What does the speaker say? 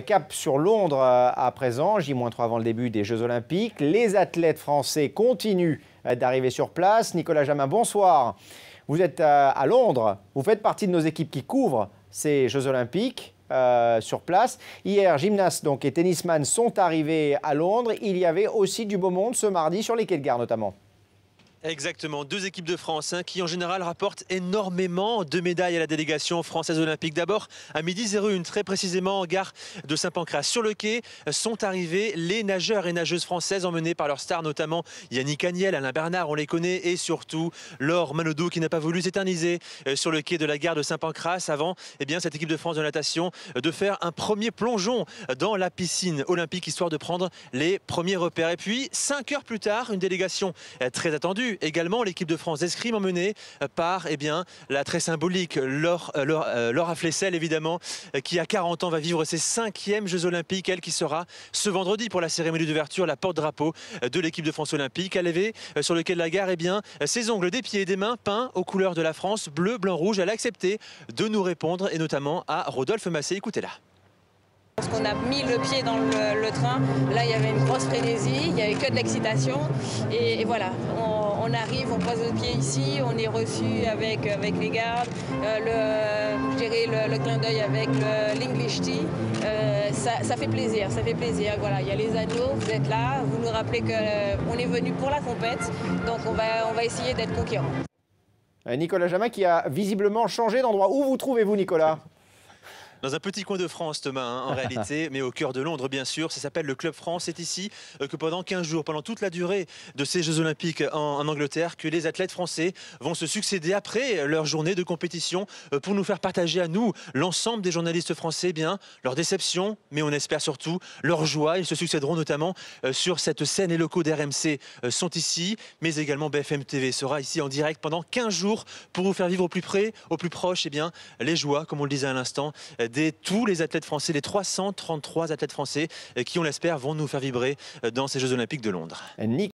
Cap sur Londres à présent, J-3 avant le début des Jeux Olympiques. Les athlètes français continuent d'arriver sur place. Nicolas Jamin, bonsoir. Vous êtes à Londres, vous faites partie de nos équipes qui couvrent ces Jeux Olympiques sur place. Hier, gymnastes donc, et tennisman sont arrivés à Londres. Il y avait aussi du beau monde ce mardi sur les quais de gare notamment. Exactement, deux équipes de France qui en général rapportent énormément de médailles à la délégation française olympique. D'abord à 12h01, très précisément en gare de Saint-Pancras. Sur le quai sont arrivés les nageurs et nageuses françaises emmenés par leurs stars, notamment Yannick Agnel, Alain Bernard, on les connaît, et surtout Laure Manodou qui n'a pas voulu s'éterniser sur le quai de la gare de Saint-Pancras avant cette équipe de France de natation de faire un premier plongeon dans la piscine olympique histoire de prendre les premiers repères. Et puis 5 heures plus tard, une délégation très attendue également, l'équipe de France d'escrime emmenée par la très symbolique Laura Flessel, évidemment, qui à 40 ans va vivre ses 5e Jeux Olympiques, elle qui sera ce vendredi pour la cérémonie d'ouverture, la porte-drapeau de l'équipe de France olympique. Elle avait sur le quai de la gare ses ongles des pieds et des mains peints aux couleurs de la France, bleu, blanc, rouge. Elle a accepté de nous répondre et notamment à Rodolphe Massé. Écoutez-la. Lorsqu'on a mis le pied dans le train, là il y avait une grosse frénésie, il n'y avait que de l'excitation et voilà, on arrive, on pose le pied ici, on est reçu avec les gardes, le clin d'œil avec l'English Tea, ça fait plaisir, voilà, il y a les agneaux, vous êtes là, vous nous rappelez qu'on est venu pour la compète, donc on va essayer d'être conquérant. Nicolas Jamin qui a visiblement changé d'endroit. Où vous trouvez-vous, Nicolas ? Dans un petit coin de France, Thomas, en réalité, mais au cœur de Londres, bien sûr. Ça s'appelle le Club France. C'est ici que pendant 15 jours, pendant toute la durée de ces Jeux Olympiques en Angleterre, que les athlètes français vont se succéder après leur journée de compétition pour nous faire partager à nous, l'ensemble des journalistes français, leur déception, mais on espère surtout leur joie. Ils se succéderont notamment sur cette scène. Les locaux d'RMC sont ici, mais également BFM TV sera ici en direct pendant 15 jours pour vous faire vivre au plus près, au plus proche, les joies, comme on le disait à l'instant, tous les athlètes français, les 333 athlètes français qui, on l'espère, vont nous faire vibrer dans ces Jeux Olympiques de Londres.